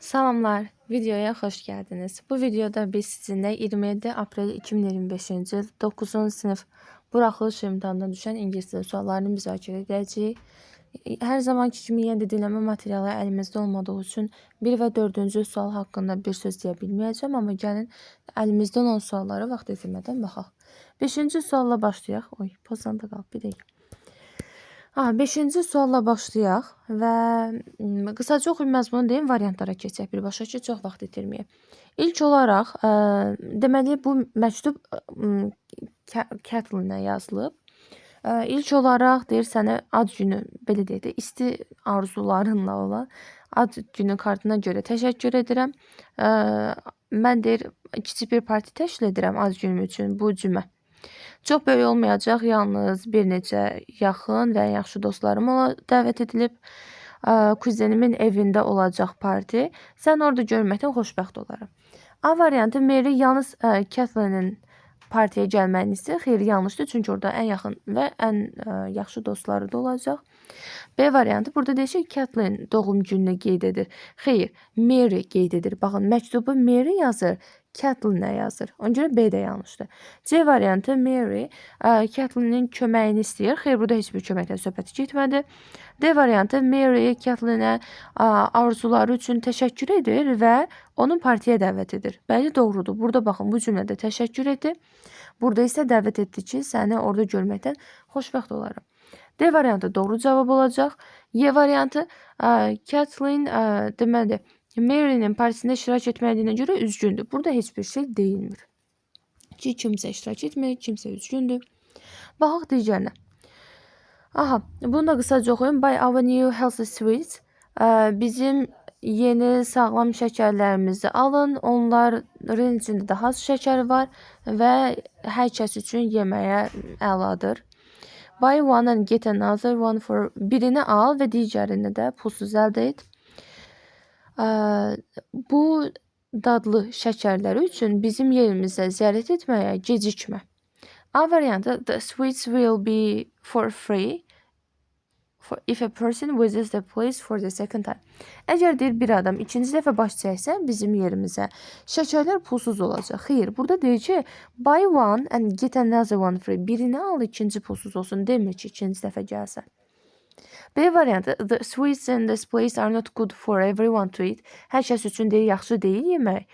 Salamlar, videoya xoş gəldiniz. Bu videoda biz sizinlə 27 aprel 2025-ci il 9-cu sinif buraxılış imtahanından düşən ingilis dili suallarını müzakirə edəcəyik. Hər zamanki kimi yenə də dinləmə materialı əlimizdə olmadığı üçün 1 və 4-cü sual haqqında bir söz deyə bilməyəcəm, amma gəlin əlimizdə olan suallara vaxt itirmədən baxaq. 5-ci sualla başlayaq. Pozanda qalıb bir dəqiqə. 5-ci sualla başlayaq və qısaca oxuyub məzmunu deyim, variantlara keçək birbaşa ki, çox vaxt itirməyək. İlk olaraq, deməli, bu məktub Kathleen-ə yazılıb. İlk olaraq deyir sənə ad günü, belə deyək də, isti arzularınla olan ad günü kartına görə təşəkkür edirəm. Mən deyir, kiçik bir parti təşkil edirəm ad günüm üçün bu cümə. Çox böyük olmayacaq, yalnız bir neçə yaxın və yaxşı dostlarım dəvət edilib. Kuzenimin evində olacaq parti. Sən orada görməkdən xoşbəxt olaram. A variantı, Mary yalnız Kathleen-in partiyə gəlməyini istəyir. Xeyr, yanlışdır, çünki orada ən yaxın və ən yaxşı dostları da olacaq. B variantı, burada deyir ki, Kathleen doğum gününü qeyd edir. Xeyr, Mary qeyd edir. Baxın, məktubu Mary yazır, Kathleen-ə yazır. Ona görə B də yanlışdır. C variantı, Mary Kathleen-in köməyini istəyir. Xeyr, burada heç bir köməkdən söhbəti getmədi. D variantı, Mary Kathleen-ə arzuları üçün təşəkkür edir və onun partiyə dəvət edir. Bəli, doğrudur. Burada baxın, bu cümlədə təşəkkür etdi. Burada isə dəvət etdi ki, səni orada görməkdən xoşbəxt olaram. D variantı doğru cavab olacaq. Y variantı, Kathleen deməli, Mary'nin partisində iştirak etmədiyinə görə üzgündür. Burada heç bir şey deyilmir. Ki, kimsə iştirak etmir, kimsə üzgündür. Baxaq digərinə. Bunu da qısaca oxuyum. Buy our new healthy sweets. Bizim yeni sağlam şəkərlərimizi alın. Onların içində daha az şəkər var və hər kəs üçün yeməyə əladır. Buy one and get another one for... Birini al və digərini də pulsuz əldə et. Bu dadlı şəkərləri üçün bizim yerimizə ziyarət etməyə gecikmə. A variantı, the sweets will be for free if a person visits the place for the second time. Əgər deyir bir adam ikinci dəfə baş çəksə bizim yerimizə, şəkərlər pulsuz olacaq. Xeyr, burada deyir ki, buy one and get another one free. Birini al, ikinci pulsuz olsun. Demir ki, ikinci dəfə gəlsən. B variantı, the sweets in this place are not good for everyone to eat. Hər kəs üçün deyir, yaxşı deyil yemək.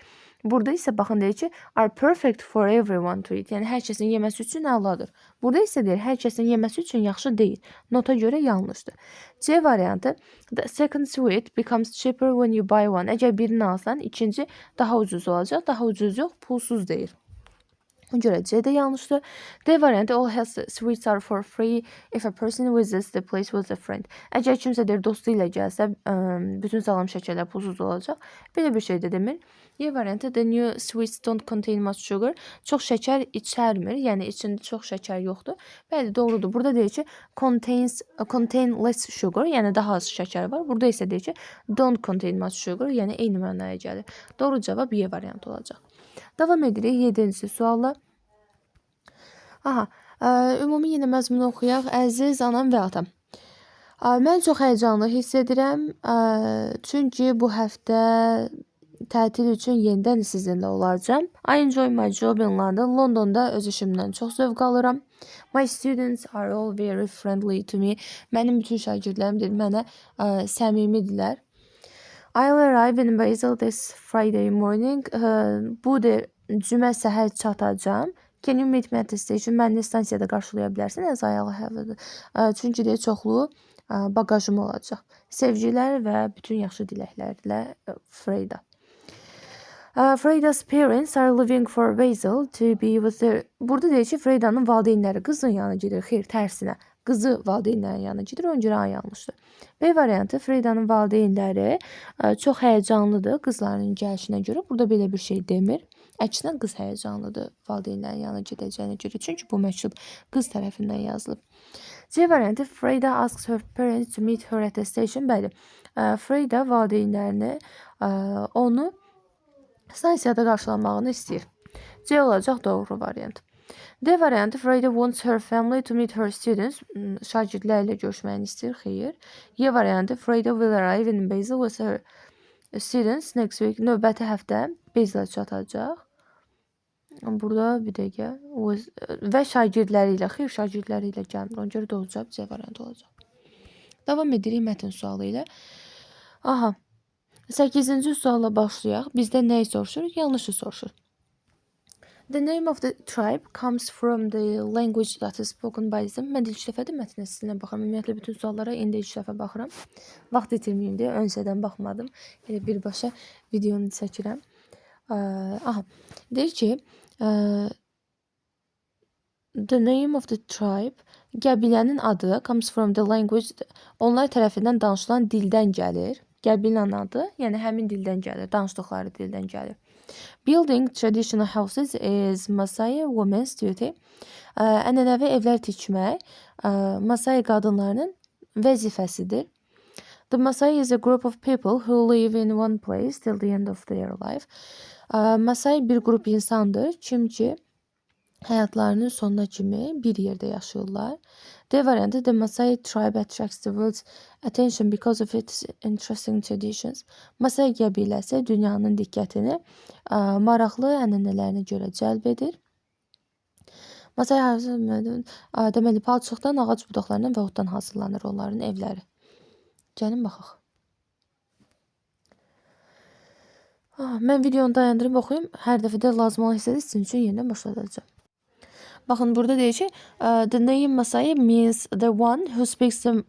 Burada isə baxın deyir ki, are perfect for everyone to eat. Yəni hər kəsin yeməsi üçün əladır. Burada isə deyir, hər kəsin yeməsi üçün yaxşı deyil. Nota görə yanlışdır. C variantı, the second sweet becomes cheaper when you buy one. Əgər birini alsan, ikinci daha ucuz olacaq. Daha ucuz yox, pulsuz deyil. Ona görə C də yanlışdır. D variantı, all healthy sweets are for free if a person visits the place with a friend. Əgər kimsə deyir, dostu ilə gəlsə, bütün sağlam şəkərlər pulsuz olacaq. Belə bir şey də demir. Y variantı, the new sweets don't contain much sugar. Çox şəkər içərmir, yəni içində çox şəkər yoxdur. Bəli, doğrudur. Burada deyir ki, contain less sugar, yəni daha az şəkər var. Burada isə deyir ki, don't contain much sugar, yəni eyni mənaya gəlir. Doğru cavab Y variantı olacaq. Davam edirik 7-ci sualla. Ümumi yenə məzmunu oxuyaq. Əziz anam və atam. Mən çox həyəcanlı hiss edirəm, çünki bu həftə tətil üçün yenidən sizinlə olacağım. I enjoy my job in London. Londonda öz işimdən çox zövq alıram. My students are all very friendly to me. Mənim bütün şagirdlərim mənə səmimidirlər. I'll arrive in Basel this Friday morning. Bu cümə səhər çatacağam. Can you meet me at the station? Məni stansiyada qarşılaya bilərsən. As I'll have it. Çünki deyə çoxlu bagajım olacaq. Sevgilər və bütün yaxşı diləklərlə Freyda. Freyda's parents are leaving for Basel to be with her. Burada deyir ki, Freyda'nın valideynləri qızın yanına gedir. Xeyr, tərsinə. Qızı valideynlərin yanına gedir. Ona görə A yanlışdır. B variantı, Freyda'nın valideynləri çox həyəcanlıdır qızlarının gəlişinə görə. Burada belə bir şey demir. Əksinə qız həyəcanlıdır valideynlərin yanına gedəcəyinə görə. Çünki bu məktub qız tərəfindən yazılıb. C variantı, Freyda asks her parents to meet her at the station. Bəli, Freyda valideynlərini onu stansiyada qarşılamağını istəyir. C olacaq doğru variant. D variantı, Freyda wants her family to meet her students. Şagirdlərlə görüşməyini istəyir. Xeyr. Y variantı, Freyda will arrive in Basel with her Students next week. Növbəti həftə Bezlə çatacaq. Burada bir dəqiqə. Və şagirdləri ilə, xeyr şagirdləri ilə gəlmir. Ona görə doğru cavab C variantı olacaq. Davam edirik mətn sualı ilə. Aha. 8-ci sualla başlayaq. Bizdə nəyi soruşur? Yanlışı soruşur. The name of the tribe comes from the language that is spoken by them. Mən ilk dəfədir mətnə sizinlə baxıram. Ümumiyyətlə bütün suallara indi ilk dəfə baxıram. Vaxt itirməyim deyə öncədən baxmadım. Elə birbaşa videonu çəkirəm. Aha. Deyir ki, the name of the tribe qəbilənin adı comes from the language. Onlar tərəfindən danışılan dildən gəlir. Qəbilənin adı, yəni həmin dildən gəlir, danışdıqları dildən gəlir. Building traditional houses is Maasai women's duty. Ənənəvi evlər tikmək Maasai qadınlarının vəzifəsidir. The Maasai is a group of people who live in one place till the end of their life. Maasai bir qrup insandır, kim ki həyatlarının sonuna kimi bir yerdə yaşayırlar. D variantı, the Maasai tribe attracts the world's attention because of its interesting traditions. Maasai qəbiləsi dünyanın diqqətini maraqlı ənənələrinə görə cəlb edir. Maasai deməli palçıqdan, ağac budaqlarından və otdan hazırlanır onların evləri. Gəlin baxaq. Mən videonu dayandırıb oxuyum. Hər dəfə də lazım olan hissədə sizin üçün yenidən başladacağım. Baxın, burada deyir ki, the name Maasai means the one who speaks the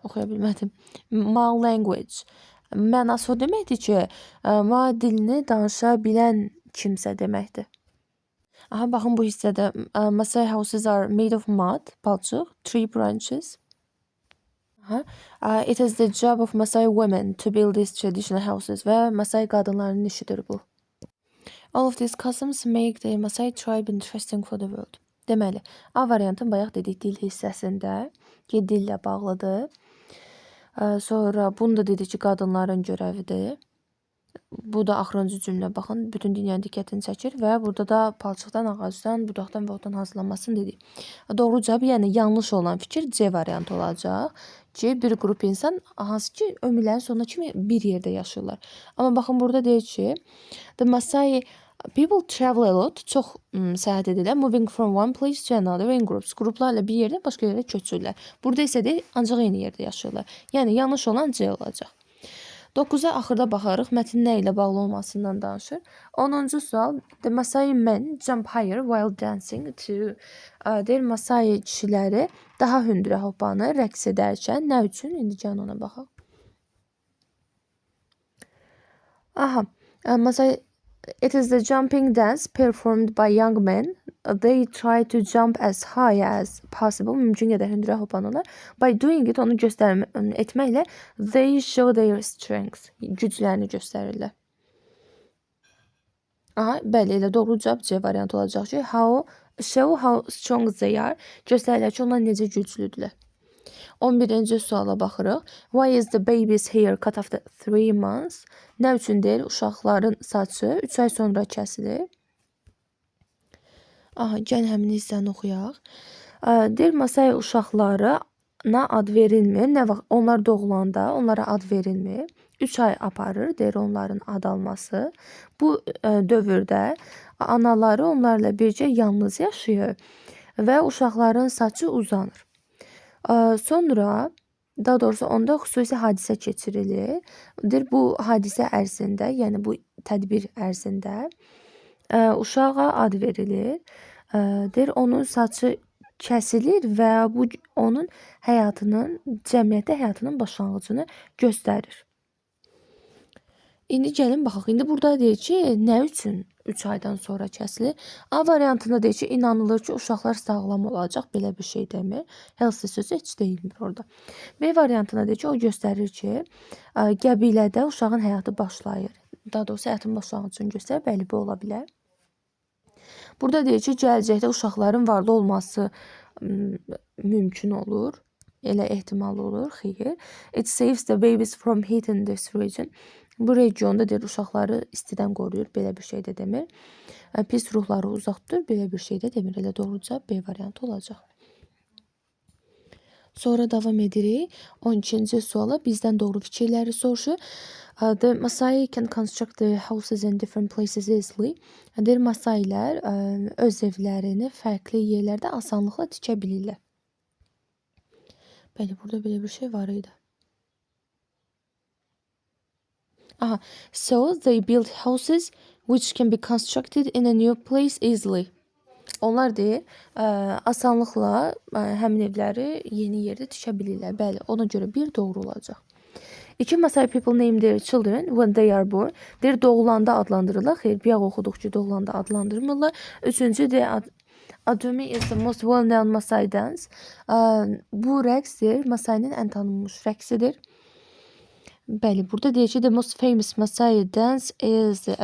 oxuya bilmədim. Ma language. Mənası o deməkdir ki, ma dilini danışa bilən kimsə deməkdir. Aha, baxın bu hissədə Maasai houses are made of mud, palçıq, tree branches. It is the job of Maasai women to build these traditional houses və Maasai qadınlarının işidir bu. All of these customs make the Maasai tribe interesting for the world. Deməli, A variantın bayaq dedik dil hissəsində ki, dillə bağlıdır. Sonra bunu da dedik ki, qadınların görəvidir. Bu da axırıncı cümlə, baxın, bütün dünyanın diqqətini çəkir və burada da palçıqdan, ağacdan, budaqdan və otdan hazırlanmasını dedik. Doğru cavab, yəni yanlış olan fikir C variantı olacaq ki, bir qrup insan hansı ki, ömürlərin sonuna kimi bir yerdə yaşayırlar. Amma baxın, burada deyir ki, the Maasai people travel a lot, çox səyahət edirlər, moving from one place to another in groups. Qruplarla bir yerdən başqa yerə köçürlər. Burada isə deyir, ancaq eyni yerdə yaşayırlar. Yəni, yanlış olan C olacaq. 9-a axırda baxarıq, mətn nə ilə bağlı olmasından danışır. 10-cu sual, the Maasai men jump higher while dancing to, deyir, Maasai kişiləri daha hündürə hoppanır, rəqs edərkən. Nə üçün? İndi gəlin ona baxaq. Aha, Maasai, it is the jumping dance performed by young men. They try to jump as high as possible. Mümkün qədər hündürə hoppanırlar. By doing it, onu etməklə they show their strength. Güclərini göstərirlər. Aha, bəli, elə doğru cavab C variantı olacaq ki, show how strong they are. Göstərirlər ki, onlar necə güclüdürlər. 11-ci suala baxırıq. Why is the baby's hair cut after 3 months? Nə üçün deyir, uşaqların saçı 3 ay sonra kəsilir. Aha, gəl həmin hissəni oxuyaq. Deyir, Maasai uşaqlarına ad verilmir. Nə vaxt onlar doğulanda onlara ad verilmir. 3 ay aparır, deyir, onların ad alması. Bu dövrdə anaları onlarla bircə yalnız yaşayır və uşaqların saçı uzanır. Sonra, daha doğrusu onda xüsusi hadisə keçirilir. Bu hadisə ərzində, yəni bu tədbir ərzində uşağa ad verilir. Onun saçı kəsilir və bu onun cəmiyyətdə həyatının başlanğıcını göstərir. İndi gəlin baxaq. İndi burada deyir ki, nə üçün 3 aydan sonra kəsilir? A variantında deyir ki, inanılır ki, uşaqlar sağlam olacaq. Belə bir şey demir. Healthy sözü heç deyilmir orada. B variantında deyir ki, o göstərir ki, qəbilədə uşağın həyatı başlayır. Daha doğrusu həyatın başlanğıcını göstərir. Bəli, bu ola bilər. Burada deyir ki, gələcəkdə uşaqların varlı olması mümkün olur. Elə ehtimal olur. Xeyr. It saves the babies from heat in this region. Bu regionda deyir, uşaqları istidən qoruyur. Belə bir şey də demir. Pis ruhları uzaq tutur. Belə bir şey də demir. Elə doğru cavab B variantı olacaq. Sonra davam edirik. 12-ci suala bizdən doğru fikirləri soruşur. The Masai can construct the houses in different places easily. Deyir, Masailər öz evlərini fərqli yerlərdə asanlıqla tikə bilirlər. Bəli, burada belə bir şey var idi. Aha. So they build houses which can be constructed in a new place easily. Onlar deyir, asanlıqla həmin evləri yeni yerdə tikə bilirlər. Bəli, ona görə bir doğru olacaq. 2. Masai people name their children when they are born. Deyir, doğulanda adlandırırlar. Xeyr, bir oxuduq ki, doğulanda adlandırmırlar. 3-cü deyir, Adumi is the most well-known Masai dance. Bu rəqsdir, Masai'nin ən tanınmış rəqsidir. Bəli, burada deyir ki, the most famous Masai dance is the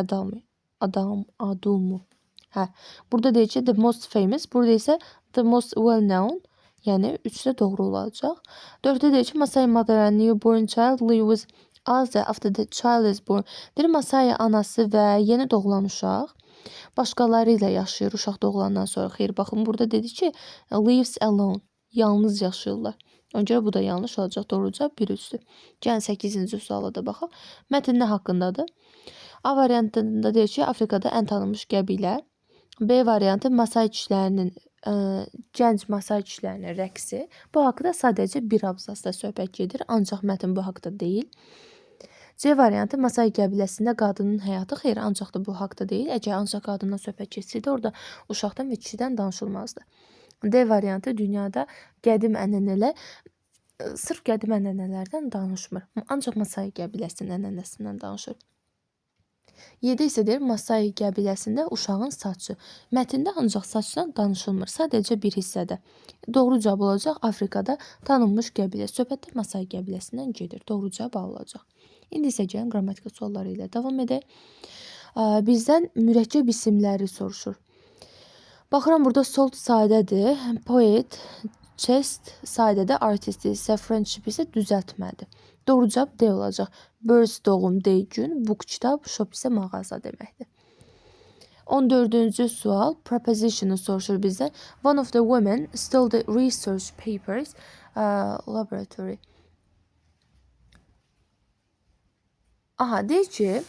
Adumu. Hə, burada deyir ki, the most famous, burada isə the most well-known, yəni 3 də doğru olacaq. 4-də deyir ki, Masai mother and newborn child live with us after the child is born. Deyir, Masai anası və yeni doğulan uşaq başqaları ilə yaşayır uşaq doğulandan sonra. Xeyr, baxın, burada dedi ki, lives alone, yalnız yaşayırlar. Ona görə bu da yanlış olacaq. Doğru cavab 1-3-dür. Gəlin 8-ci suala da baxaq. Mətn nə haqqındadır? A variantında deyir ki, Afrikada ən tanınmış qəbilə. B variantı Masai kişilərinin, gənc Masai kişilərinin rəqsi. Bu haqda sadəcə bir abzasda söhbət gedir, ancaq mətn bu haqda deyil. C variantı Masai qəbiləsində qadının həyatı. Xeyr, ancaq da bu haqda deyil. Əgər ancaq qadından söhbət keçsəydi, orada uşaqdan və kişidən danışılmazdı. D variantı dünyada qədim ənənələr, sırf qədim ənənələrdən danışmır. Ancaq Masai qəbiləsinin ənənəsindən danışır. 7 isə deyir, Masai qəbiləsində uşağın saçı. Mətndə ancaq saçdan danışılmır, sadəcə bir hissədə. Doğru cavab olacaq, Afrikada tanınmış qəbilə. Söhbətdə Masai qəbiləsindən gedir. Doğru cavab alınacaq. İndi isə gəlin qrammatika sualları ilə davam edək. Bizdən mürəkkəb isimləri soruşur. Baxıram, burada salt sadədir, poet, chest sadədir, artist isə friendship isə düzəltmədir. Doğru cavab D olacaq. Birth doğum, day gün, book kitab, shop isə mağaza deməkdir. 14-cü sual preposition'ı soruşur bizdən. One of the women stole the research papers laboratory. Aha, deyir ki,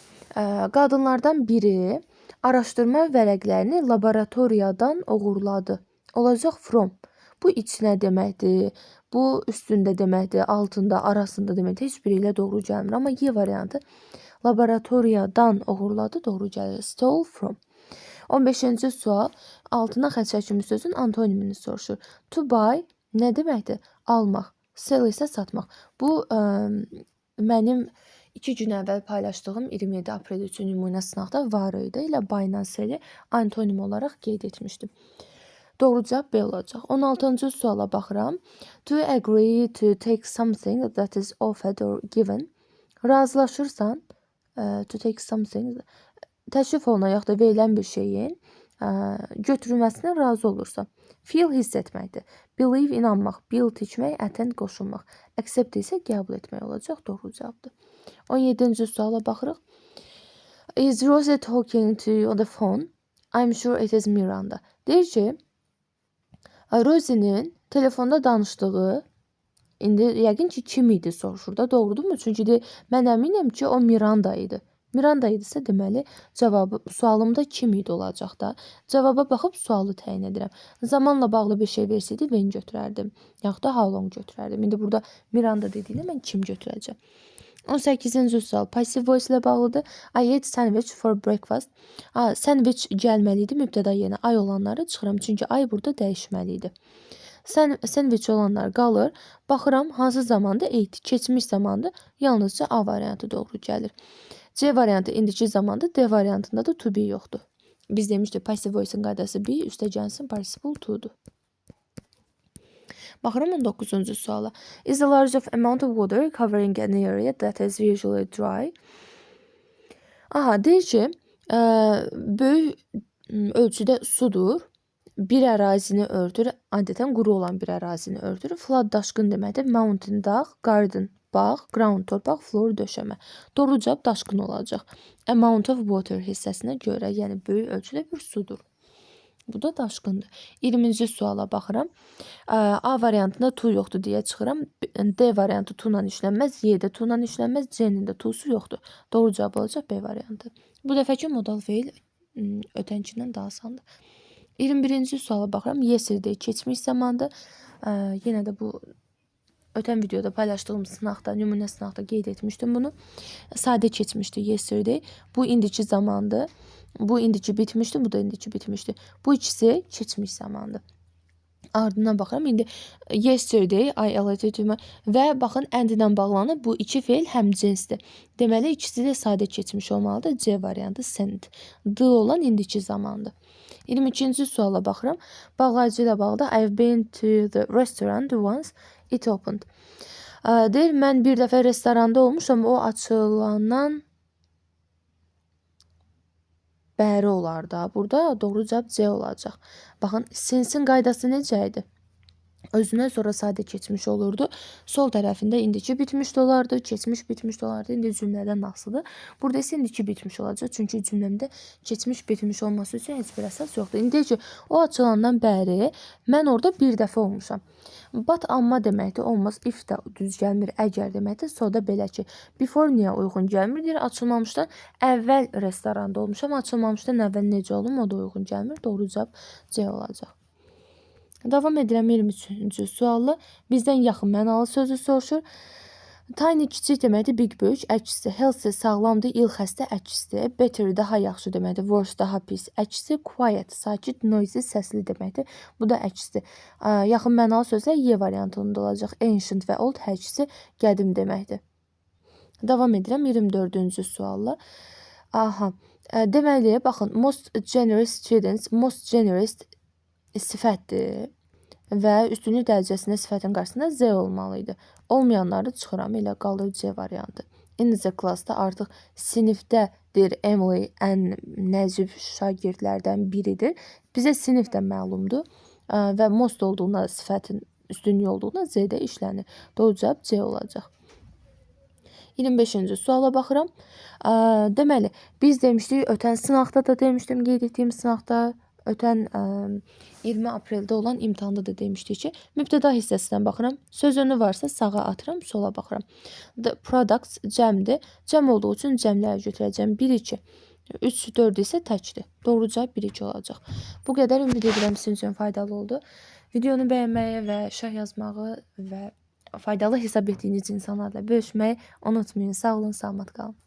qadınlardan biri araşdırma vərəqlərini laboratoriyadan oğurladı. Olacaq from. Bu içinə deməkdir, bu üstündə deməkdir, altında, arasında deməkdir. Heç biri ilə doğru gəlmir. Amma Y variantı laboratoriyadan oğurladı, doğru gəlir. Stole from. 15-ci sual altına xətt çəkilmiş sözün antonimini soruşur. To buy nə deməkdir? Almaq. Sell isə satmaq. Bu mənim 2 gün əvvəl paylaşdığım 27 aprel üçün nümunə sınaqda var idi. Elə buy ilə sell-i antonim olaraq qeyd etmişdim. Doğru cavab B olacaq. 16-cı suala baxıram. To agree to take something that is offered or given. Razılaşırsan, to take something, təklif olunan yaxud da verilən bir şeyin götürülməsinə razı olursan. Feel hiss etməkdir. Believe inanmaq, build içmək, attend qoşulmaq. Accept isə qəbul etmək olacaq. Doğru cavabdır. 17-ci suala baxırıq. Is Rose talking to you on the phone? I'm sure it is Miranda. Deyir ki, Rose'nin telefonda danışdığı, indi yəqin ki, kim idi soruşur da, doğrudurmu? Çünki mən əminəm ki, o Miranda idi. Miranda idisə deməli, cavabı, sualımda kim idi olacaq da. Cavaba baxıb sualı təyin edirəm. Zamanla bağlı bir şey versəydi, when götürərdim. Yaxud da how long götürərdim. İndi burada Miranda dediyinə mən kim götürəcəm? 18-ci sual passive voice ilə bağlıdır. I ate sandwich for breakfast. Sandwich gəlməli idi mübtəda yerinə. Ay olanları çıxıram. Çünki ay burada dəyişməli idi. Sandwich olanlar qalır. Baxıram hansı zamanda ate. Keçmiş zamanda yalnızca A variantı doğru gəlir. C variantı indiki zamanda, D variantında da to be yoxdur. Biz demişdik passive voice-in qaydası be, üstə gəlsin participle to'dur. Baxıram 19-cu suala. Is a large of amount of water covering an area that is usually dry? Aha, deyir ki, böyük ölçüdə sudur. Bir ərazini örtür, adətən quru olan bir ərazini örtür. Flood daşqın deməkdir. Mountain dağ, garden bağ, ground torpaq, floor döşəmə. Doğru cavab daşqın olacaq. Amount of water hissəsinə görə, yəni böyük ölçüdə bir sudur. Bu da daşqındır. 20-ci suala baxıram. A variantında tu yoxdur deyə çıxıram. D variantı tu ilə işlənməz, Y də tu ilə işlənməz, C-nin də tu'su yoxdur. Doğru cavab olacaq B variantı. Bu dəfəki modal feil ötənkindən daha asandır. 21-ci suala baxıram. Yesterday keçmiş zamandır. Yenə də bu ötən videoda paylaşdığım sınaqda, nümunə sınaqda qeyd etmişdim bunu. Sadə keçmişdi yesterday. Bu indiki zamandır. Bu indiki bitmişdi, bu da indiki bitmişdi. Bu ikisi keçmiş zamandır. Ardından baxıram. İndi yesterday, I elated və baxın and ilə bağlanıb bu iki feil həmcinsdir. Deməli ikisi də sadə keçmiş olmalıdır. C variantı sent. D olan indiki zamandır. 22-ci suala baxıram. Bağlayıcı ilə bağlı I've been to the restaurant once it opened. Deyir, mən bir dəfə restoranda olmuşam, o açılandan bəri olar da. Burada doğru cavab C olacaq. Baxın, sinsin qaydası necə idi? Özünə sonra sadə keçmiş olurdu. Sol tərəfində indiki bitmiş də olardı, keçmiş bitmiş də olardı. İndi cümlədən asılıdır. Burada isə indiki bitmiş olacaq. Çünki cümləmdə keçmiş bitmiş olması üçün heç bir əsas yoxdur. İndi ki, o açılandan bəri mən orada bir dəfə olmuşam. But amma deməkdir, olmaz. If də düz gəlmir, əgər deməkdir. So da belə ki, before niyə uyğun gəlmir? Deyir, açılmamışdan əvvəl restoranda olmuşam. Açılmamışdan əvvəl necə olum? O da uyğun gəlmir. Doğru cavab C olacaq. Davam edirəm 23-cü sualı. Bizdən yaxın mənalı sözü soruşur. Tiny kiçik deməkdir, big böyük əksi. Healthy sağlamdır, ill xəstə əksidir. Better daha yaxşı deməkdir, worse daha pis əksi. Quiet sakit, noisy səsli deməkdir. Bu da əksidir. Yaxın mənalı sözlər Y variantında olacaq. Ancient və old əksi qədim deməkdir. Davam edirəm 24-cü sualla. Deməli, baxın, most generous students, most generous sifətdir və üstünlük dərəcəsində sifətin qarşısında Z olmalıydı. Olmayanları çıxıram, elə qalır C variantı. In the classda artıq sinifdədir Emily ən nəcib şagirdlərdən biridir. Bizə sinif də məlumdur və most olduğuna, sifətin üstünlük olduğuna Z də işlənir. Doğru cavab C olacaq. 25-ci suala baxıram. Deməli, biz demişdik, ötən sınaqda da demişdim, qeyd etdiyim sınaqda, ötən 20 apreldə olan imtahanda da demişdik ki, mübtəda hissəsindən baxıram. Söz önü varsa sağa atıram, sola baxıram. The products cəmdir. Cəm olduğu üçün cəmləri götürəcəm. 1, 2, 3, 4 isə təkdir. Doğru cavab 1, 2 olacaq. Bu qədər ümid edirəm sizin üçün faydalı oldu. Videonu bəyənməyi və şərh yazmağı və faydalı hesab etdiyiniz insanlarla bölüşməyi unutmayın. Sağ olun, salamat qalın.